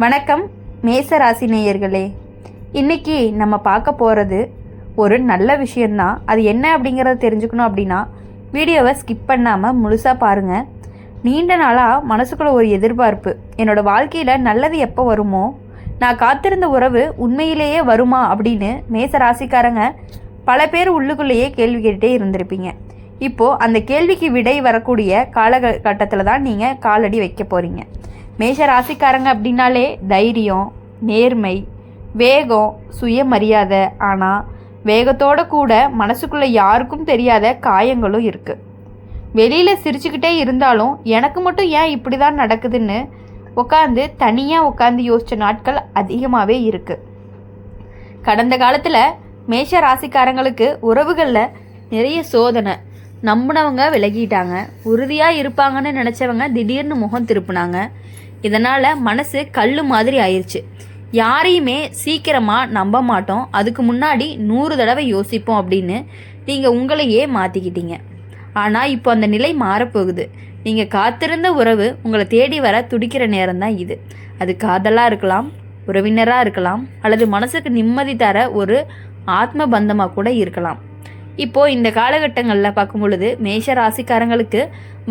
வணக்கம் மேச ராசி நேயர்களே. இன்றைக்கி நம்ம பார்க்க போகிறது ஒரு நல்ல விஷயந்தான். அது என்ன அப்படிங்கிறத தெரிஞ்சுக்கணும் அப்படின்னா வீடியோவை ஸ்கிப் பண்ணாமல் முழுசாக பாருங்கள். நீண்ட நாளாக மனசுக்குள்ள ஒரு எதிர்பார்ப்பு, என்னோடய வாழ்க்கையில் நல்லது எப்போ வருமோ, நான் காத்திருந்த உறவு உண்மையிலேயே வருமா அப்படின்னு மேச ராசிக்காரங்க பல பேர் உள்ளுக்குள்ளேயே கேள்வி கேட்டுகிட்டே இருந்திருப்பீங்க. இப்போது அந்த கேள்விக்கு விடை வரக்கூடிய காலகட்டத்தில் தான் நீங்கள் காலடி வைக்க போகிறீங்க. மேஷ ராசிக்காரங்க அப்படின்னாலே தைரியம், நேர்மை, வேகம், சுயமரியாதை. ஆனால் வேகத்தோடு கூட மனசுக்குள்ளே யாருக்கும் தெரியாத காயங்களும் இருக்குது. வெளியில் சிரிச்சுக்கிட்டே இருந்தாலும் எனக்கு மட்டும் ஏன் இப்படி தான் நடக்குதுன்னு தனியாக உட்காந்து யோசித்த நாட்கள் அதிகமாகவே இருக்குது. கடந்த காலத்தில் மேஷ ராசிக்காரங்களுக்கு உறவுகளில் நிறைய சோதனை. நம்பினவங்க விலகிட்டாங்க, உறுதியாக இருப்பாங்கன்னு நினச்சவங்க திடீர்னு முகம் திருப்பினாங்க. இதனால் மனசு கல் மாதிரி ஆயிடுச்சு. யாரையுமே சீக்கிரமாக நம்ப மாட்டோம், அதுக்கு முன்னாடி 100 தடவை யோசிப்போம் அப்படின்னு நீங்கள் உங்களையே மாற்றிக்கிட்டீங்க. ஆனால் இப்போ அந்த நிலை மாறப்போகுது. நீங்கள் காத்திருந்த உறவு உங்களை தேடி வர துடிக்கிற நேரம்தான் இது. அது காதலாக இருக்கலாம், உறவினராக இருக்கலாம், அல்லது மனசுக்கு நிம்மதி தர ஒரு ஆத்ம பந்தமாக கூட இருக்கலாம். இப்போது இந்த காலகட்டங்களில் பார்க்கும் பொழுது மேஷ ராசிக்காரங்களுக்கு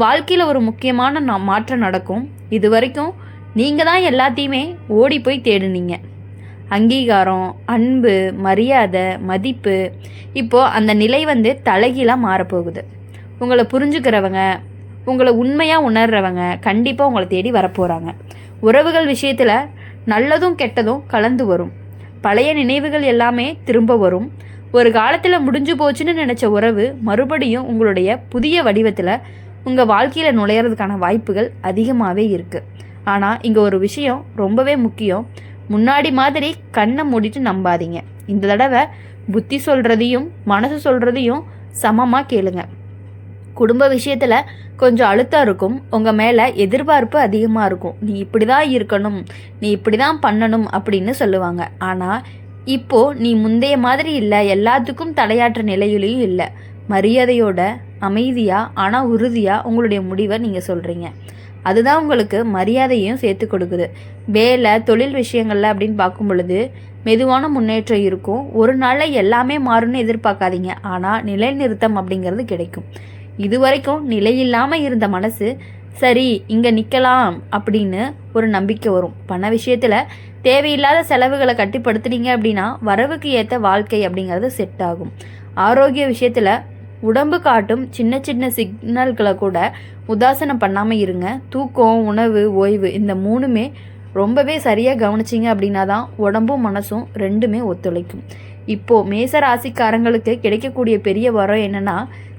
வாழ்க்கையில் ஒரு முக்கியமான மாற்றம் நடக்கும். இது வரைக்கும் நீங்கள் தான் எல்லாத்தையுமே ஓடி போய் தேடுனீங்க. அங்கீகாரம், அன்பு, மரியாதை, மதிப்பு, இப்போது அந்த நிலை தலைகீழாக மாறப்போகுது. உங்களை புரிஞ்சுக்கிறவங்க, உங்களை உண்மையாக உணர்றவங்க கண்டிப்பாக உங்களை தேடி வரப்போகிறாங்க. உறவுகள் விஷயத்தில் நல்லதும் கெட்டதும் கலந்து வரும். பழைய நினைவுகள் எல்லாமே திரும்ப வரும். ஒரு காலத்தில் முடிஞ்சு போச்சுன்னு நினச்ச உறவு மறுபடியும் உங்களுடைய புதிய வடிவத்தில் உங்கள் வாழ்க்கையில் நுழையிறதுக்கான வாய்ப்புகள் அதிகமாகவே இருக்குது. ஆனால் இங்கே ஒரு விஷயம் ரொம்பவே முக்கியம். முன்னாடி மாதிரி கண்ணை மூடிட்டு நம்பாதீங்க. இந்த தடவை புத்தி சொல்கிறதையும் மனசு சொல்கிறதையும் சமமாக கேளுங்க. குடும்ப விஷயத்தில் கொஞ்சம் அழுத்தம் இருக்கும், உங்கள் மேலே எதிர்பார்ப்பு அதிகமாக இருக்கும். நீ இப்படி தான் இருக்கணும், நீ இப்படி தான் பண்ணணும் அப்படின்னு சொல்லுவாங்க. ஆனால் இப்போது நீ முந்தைய மாதிரி இல்லை, எல்லாத்துக்கும் தலையாற்ற நிலையிலையும் இல்லை. மரியாதையோட, அமைதியாக ஆனால் உறுதியாக உங்களுடைய முடிவை நீங்கள் சொல்கிறீங்க. அதுதான் உங்களுக்கு மரியாதையும் சேர்த்து கொடுக்குது. வேலை, தொழில் விஷயங்களில் அப்படின்னு பார்க்கும் பொழுது மெதுவான முன்னேற்றம் இருக்கும். ஒரு நாளில் எல்லாமே மாறும்னு எதிர்பார்க்காதீங்க, ஆனால் நிலைநிறுத்தம் அப்படிங்கிறது கிடைக்கும். இது வரைக்கும் நிலையில்லாமல் இருந்த மனசு சரி இங்கே நிற்கலாம் அப்படின்னு ஒரு நம்பிக்கை வரும். பண விஷயத்தில் தேவையில்லாத செலவுகளை கட்டுப்படுத்துனீங்க அப்படின்னா வரவுக்கு ஏற்ற வாழ்க்கை அப்படிங்கிறது செட் ஆகும். ஆரோக்கிய விஷயத்தில் உடம்பு காட்டும் சின்ன சின்ன சிக்னல்களை கூட உதாசனம் பண்ணாமல் இருங்க. தூக்கம், உணவு, ஓய்வு இந்த 3மே ரொம்பவே சரியாக கவனிச்சிங்க அப்படின்னா தான் உடம்பும் மனசும் ரெண்டுமே ஒத்துழைக்கும். இப்போது மேச ராசிக்காரங்களுக்கு கிடைக்கக்கூடிய பெரிய வரம் என்னென்னா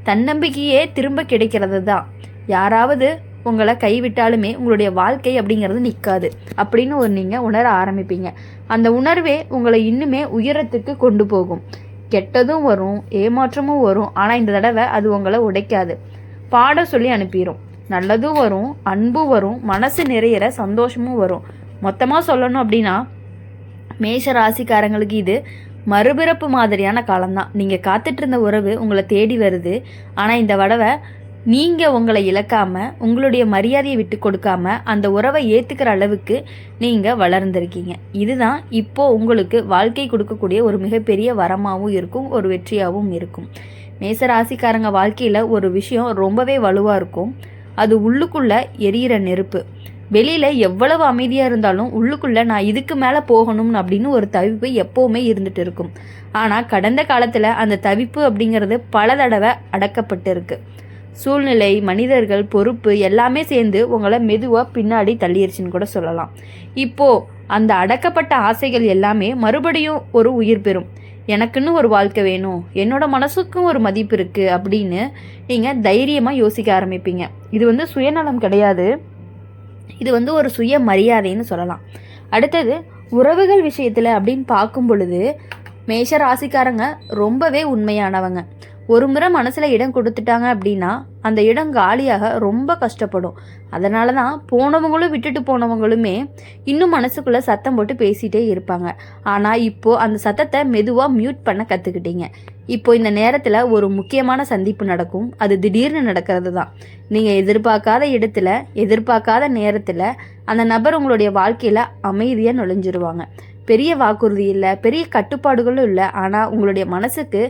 தன்னம்பிக்கையே திரும்ப கிடைக்கிறது தான். யாராவது உங்களை கைவிட்டாலுமே உங்களுடைய வாழ்க்கை அப்படிங்கிறது நிற்காது அப்படின்னு நீங்கள் உணர ஆரம்பிப்பீங்க. அந்த உணர்வே உங்களை இன்னுமே உயரத்துக்கு கொண்டு போகும். கெட்டதும் வரும், ஏமாற்றமும் வரும், ஆனால் இந்த தடவை அது உங்களை உடைக்காது, பாடம் சொல்லி அனுப்பிடும். நல்லதும் வரும், அன்பும் வரும், மனசு நிறையிற சந்தோஷமும் வரும். மொத்தமாக சொல்லணும் அப்படின்னா மேஷ ராசிக்காரங்களுக்கு இது மறுபிறப்பு மாதிரியான காலம்தான். நீங்கள் காத்துட்டு இருந்த உறவு உங்களை தேடி வருது. ஆனால் இந்த தடவை நீங்கள் உங்களை இழக்காமல், உங்களுடைய மரியாதையை விட்டு கொடுக்காம அந்த உறவை ஏற்றுக்கிற அளவுக்கு நீங்கள் வளர்ந்துருக்கீங்க. இதுதான் இப்போது உங்களுக்கு வாழ்க்கை கொடுக்கக்கூடிய ஒரு மிகப்பெரிய வரமாகவும் இருக்கும், ஒரு வெற்றியாகவும் இருக்கும். மேசராசிக்காரங்க வாழ்க்கையில் ஒரு விஷயம் ரொம்பவே வலுவாக இருக்கும். அது உள்ளுக்குள்ளே எரியிற நெருப்பு. வெளியில் எவ்வளவு அமைதியாக இருந்தாலும் உள்ளுக்குள்ளே நான் இதுக்கு மேலே போகணும் அப்படின்னு ஒரு தவிப்பு எப்போவுமே இருந்துகிட்டு இருக்கும். ஆனால் கடந்த காலத்தில் அந்த தவிப்பு அப்படிங்கிறது பல தடவை அடக்கப்பட்டு இருக்கு. சூழ்நிலை, மனிதர்கள், பொறுப்பு எல்லாமே சேர்ந்து உங்களை மெதுவாக பின்னாடி தள்ளிடுச்சுன்னு கூட சொல்லலாம். இப்போது அந்த அடக்கப்பட்ட ஆசைகள் எல்லாமே மறுபடியும் ஒரு உயிர் பெறும். எனக்குன்னு ஒரு வாழ்க்கை வேணும், என்னோட மனசுக்கும் ஒரு மதிப்பு இருக்குது அப்படின்னு நீங்கள் தைரியமாக யோசிக்க ஆரம்பிப்பீங்க. இது சுயநலம் கிடையாது, இது ஒரு சுய மரியாதைன்னு சொல்லலாம். அடுத்தது உறவுகள் விஷயத்தில் அப்படின்னு பார்க்கும் பொழுது மேஷ ராசிக்காரங்க ரொம்பவே உண்மையானவங்க. ஒரு முறை மனசில் இடம் கொடுத்துட்டாங்க அப்படின்னா அந்த இடம் காலியாக ரொம்ப கஷ்டப்படும். அதனால தான் போனவங்களும் விட்டுட்டு போனவங்களுமே இன்னும் மனசுக்குள்ளே சத்தம் போட்டு பேசிகிட்டே இருப்பாங்க. ஆனால் இப்போது அந்த சத்தத்தை மெதுவாக மியூட் பண்ண கற்றுக்கிட்டீங்க. இப்போ இந்த நேரத்தில் ஒரு முக்கியமான சந்திப்பு நடக்கும். அது திடீர்னு நடக்கிறது தான். நீங்கள் எதிர்பார்க்காத இடத்துல எதிர்பார்க்காத நேரத்தில் அந்த நபர் உங்களுடைய வாழ்க்கையில் அமைதியாக நுழைஞ்சிருவாங்க. பெரிய வாக்குறுதி இல்லை, பெரிய கட்டுப்பாடுகளும் இல்லை, ஆனால் உங்களுடைய மனசுக்கு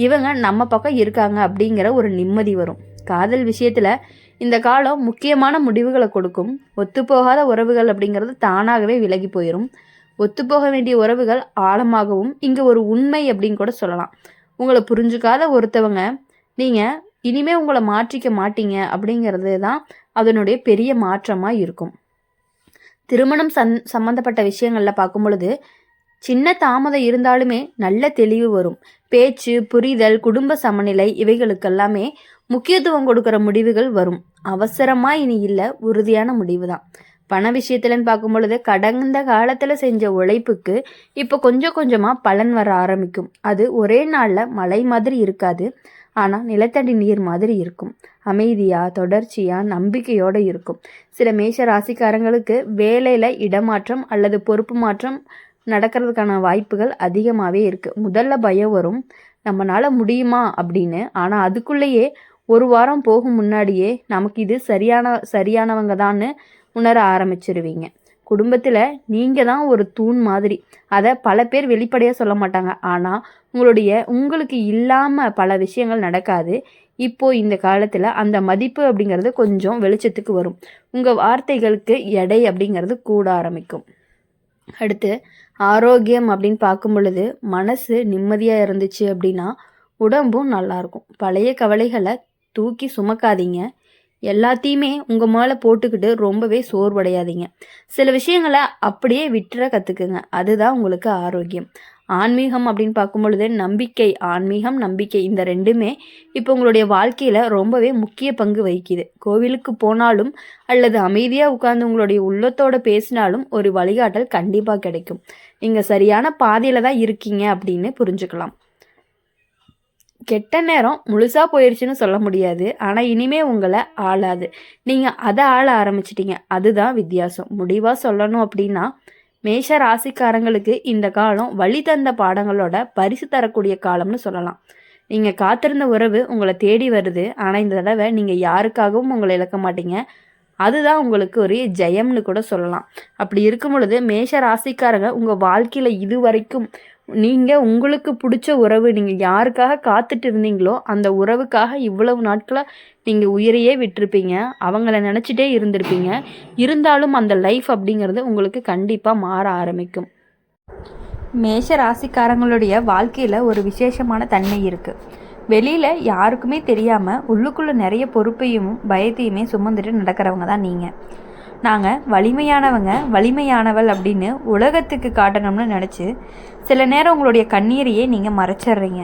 இவங்க நம்ம பக்கம் இருக்காங்க அப்படிங்கிற ஒரு நிம்மதி வரும். காதல் விஷயத்தில் இந்த காலம் முக்கியமான முடிவுகளை கொடுக்கும். ஒத்துப்போகாத உறவுகள் அப்படிங்கிறது தானாகவே விலகி போயிடும். ஒத்துப்போக வேண்டிய உறவுகள் ஆழமாகவும் இங்கே ஒரு உண்மை அப்படின்னு கூட சொல்லலாம். உங்களை புரிஞ்சுக்காத ஒருத்தவங்க நீங்கள் இனிமே உங்களை மாற்றிக்க மாட்டீங்க அப்படிங்கிறது தான் அதனுடைய பெரிய மாற்றமாக இருக்கும். திருமணம் சம்பந்தப்பட்ட விஷயங்களில் பார்க்கும் பொழுது சின்ன தாமதம் இருந்தாலுமே நல்ல தெளிவு வரும். பேச்சு, புரிதல், குடும்ப சமநிலை இவைகளுக்கெல்லாமே முக்கியத்துவம் கொடுக்குற முடிவுகள் வரும். அவசரமாக இனி இல்லை, உறுதியான முடிவு தான். பண விஷயத்துலன்னு பார்க்கும் பொழுது கடந்த காலத்தில் செஞ்ச உழைப்புக்கு இப்போ கொஞ்சம் கொஞ்சமாக பலன் வர ஆரம்பிக்கும். அது ஒரே நாளில் மழை மாதிரி இருக்காது, ஆனால் நிலத்தடி நீர் மாதிரி இருக்கும். அமைதியாக, தொடர்ச்சியாக, நம்பிக்கையோடு இருக்கும். சில மேஷ ராசிக்காரங்களுக்கு வேலையில் இடமாற்றம் அல்லது பொறுப்பு மாற்றம் நடக்கிறதுக்கான வாய்ப்புகள் அதிகமாகவே இருக்குது. முதல்ல பயம் வரும், நம்மளால் முடியுமா அப்படின்னு. ஆனால் அதுக்குள்ளேயே ஒரு வாரம் போகும் முன்னாடியே நமக்கு இது சரியானவங்க தான்னு உணர ஆரம்பிச்சிருவீங்க. குடும்பத்தில் நீங்கள் தான் ஒரு தூண் மாதிரி. அதை பல பேர் வெளிப்படையாக சொல்ல மாட்டாங்க, ஆனால் உங்களுக்கு இல்லாமல் பல விஷயங்கள் நடக்காது. இப்போது இந்த காலத்தில் அந்த மதிப்பு அப்படிங்கிறது கொஞ்சம் வெளிச்சத்துக்கு வரும். உங்கள் வார்த்தைகளுக்கு எடை அப்படிங்கிறது கூட ஆரம்பிக்கும். அடுத்து ஆரோக்கியம் அப்படின்னு பார்க்கும் பொழுது மனசு நிம்மதியாக இருந்துச்சு அப்படின்னா உடம்பும் நல்லாயிருக்கும். பழைய கவலைகளை தூக்கி சுமக்காதீங்க. எல்லாத்தையுமே உங்கள் மேலே போட்டுக்கிட்டு ரொம்பவே சோர்வடையாதீங்க. சில விஷயங்களை அப்படியே விட்டுற கற்றுக்குங்க. அதுதான் உங்களுக்கு ஆரோக்கியம். ஆன்மீகம் அப்படின்னு பார்க்கும் பொழுது நம்பிக்கை இந்த ரெண்டுமே இப்போ உங்களுடைய வாழ்க்கையில் ரொம்பவே முக்கிய பங்கு வகிக்குது. கோவிலுக்கு போனாலும் அல்லது அமைதியாக உட்கார்ந்து உங்களுடைய உள்ளத்தோடு பேசினாலும் ஒரு வழிகாட்டல் கண்டிப்பாக கிடைக்கும். நீங்கள் சரியான பாதையில் தான் இருக்கீங்க அப்படின்னு புரிஞ்சுக்கலாம். கெட்ட நேரம் முழுசாக போயிடுச்சுன்னு சொல்ல முடியாது, ஆனால் இனிமே உங்களை ஆளாது. நீங்கள் அதை ஆள ஆரம்பிச்சிட்டிங்க, அதுதான் வித்தியாசம். முடிவாக சொல்லணும் அப்படின்னா மேஷ ராசிக்காரங்களுக்கு இந்த காலம் வழி தந்த பாடங்களோட பரிசு தரக்கூடிய காலம்னு சொல்லலாம். நீங்கள் காத்திருந்த உறவு உங்களை தேடி வருது, ஆனால் இந்த தடவை நீங்கள் யாருக்காகவும் உங்களை இழக்க மாட்டீங்க. அதுதான் உங்களுக்கு ஒரு ஜெயம்னு கூட சொல்லலாம். அப்படி இருக்கும் பொழுது மேஷ ராசிக்காரங்க உங்கள் வாழ்க்கையில் இது வரைக்கும் நீங்கள் உங்களுக்கு பிடிச்ச உறவு, நீங்கள் யாருக்காக காத்துட்டு இருந்தீங்களோ அந்த உறவுக்காக இவ்வளவு நாட்களாக நீங்கள் உயிரையே விட்டுருப்பீங்க, அவங்கள நினச்சிட்டே இருந்திருப்பீங்க. இருந்தாலும் அந்த லைஃப் அப்படிங்கிறது உங்களுக்கு கண்டிப்பாக மாற ஆரம்பிக்கும். மேஷ ராசிக்காரங்களுடைய வாழ்க்கையில் ஒரு விசேஷமான தன்மை இருக்குது. வெளியில் யாருக்குமே தெரியாமல் உள்ளுக்குள்ளே நிறைய பொறுப்பையும் பயத்தையுமே சுமந்துட்டு நடக்கிறவங்க தான் நீங்கள். நாங்கள் வலிமையானவள் அப்படின்னு உலகத்துக்கு காட்டணும்னு நினச்சி சில நேரம் உங்களுடைய கண்ணீரையே நீங்கள் மறைச்சிட்றீங்க.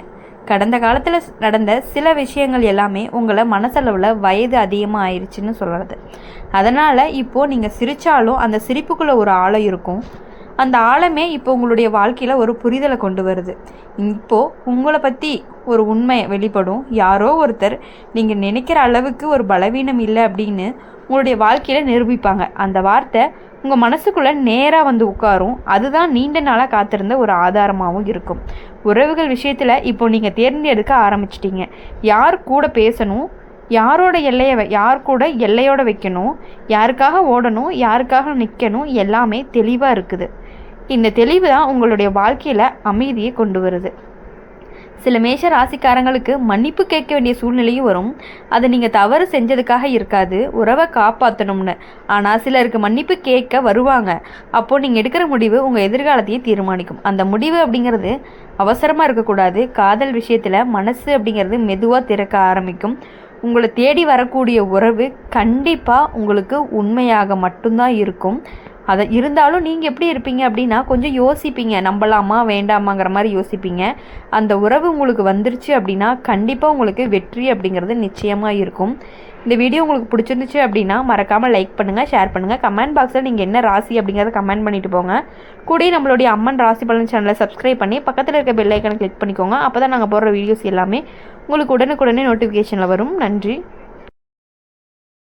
கடந்த காலத்தில் நடந்த சில விஷயங்கள் எல்லாமே உங்களை மனசளவில் வயது அதிகமாக ஆயிடுச்சுன்னு சொல்கிறது. அதனால் இப்போது நீங்கள் சிரித்தாலும் அந்த சிரிப்புக்குள்ளே ஒரு ஆழம் இருக்கும். அந்த ஆழமே இப்போ உங்களுடைய வாழ்க்கையில் ஒரு புரிதலை கொண்டு வருது. இப்போது உங்களை பற்றி ஒரு உண்மை வெளிப்படும். யாரோ ஒருத்தர் நீங்கள் நினைக்கிற அளவுக்கு ஒரு பலவீனம் இல்லை அப்படின்னு உங்களுடைய வாழ்க்கையில் நிரூபிப்பாங்க. அந்த வார்த்தை உங்கள் மனசுக்குள்ளே நேராக வந்து உட்காரும். அதுதான் நீண்ட நாளாக காத்திருந்த ஒரு ஆதாரமாகவும் இருக்கும். உறவுகள் விஷயத்தில் இப்போ நீங்கள் தேர்ந்தெடுக்க ஆரம்பிச்சிட்டிங்க. யார் கூட பேசணும், யார் கூட எல்லையோட வைக்கணும், யாருக்காக ஓடணும், யாருக்காக நிற்கணும், எல்லாமே தெளிவாக இருக்குது. இந்த தெளிவு தான் உங்களுடைய வாழ்க்கையில் அமைதியை கொண்டு வருது. சில மேஷ ராசிக்காரங்களுக்கு மன்னிப்பு கேட்க வேண்டிய சூழ்நிலையும் வரும். அது நீங்கள் தவறு செஞ்சதுக்காக இருக்காது, உறவை காப்பாற்றணும்னு. ஆனால் சிலருக்கு மன்னிப்பு கேட்க வருவாங்க. அப்போது நீங்கள் எடுக்கிற முடிவு உங்கள் எதிர்காலத்தையே தீர்மானிக்கும். அந்த முடிவு அப்படிங்கிறது அவசரமாக இருக்கக்கூடாது. காதல் விஷயத்தில் மனசு அப்படிங்கிறது மெதுவாக திறக்க ஆரம்பிக்கும். உங்களை தேடி வரக்கூடிய உறவு கண்டிப்பாக உங்களுக்கு உண்மையாக மட்டும்தான் இருக்கும். அதை இருந்தாலும் நீங்கள் எப்படி இருப்பீங்க அப்படின்னா கொஞ்சம் யோசிப்பீங்க, நம்பலாமா வேண்டாமாங்கிற மாதிரி யோசிப்பீங்க. அந்த உறவு உங்களுக்கு வந்துருச்சு அப்படின்னா கண்டிப்பாக உங்களுக்கு வெற்றி அப்படிங்கிறது நிச்சயமாக இருக்கும். இந்த வீடியோ உங்களுக்கு பிடிச்சிருந்துச்சு அப்படின்னா மறக்காமல் லைக் பண்ணுங்கள், ஷேர் பண்ணுங்கள். கமெண்ட் பாக்ஸில் நீங்கள் என்ன ராசி அப்படிங்கிறத கமெண்ட் பண்ணிட்டு போங்க. கூடயே நம்மளுடைய அம்மன் ராசி பலன் சேனலை சப்ஸ்கிரைப் பண்ணி பக்கத்தில் இருக்க பெல் ஐக்கனை கிளிக் பண்ணிக்கோங்க. அப்போ தான் நாங்கள் போடுற வீடியோஸ் எல்லாமே உங்களுக்கு உடனுக்குடனே நோட்டிஃபிகேஷனில் வரும். நன்றி.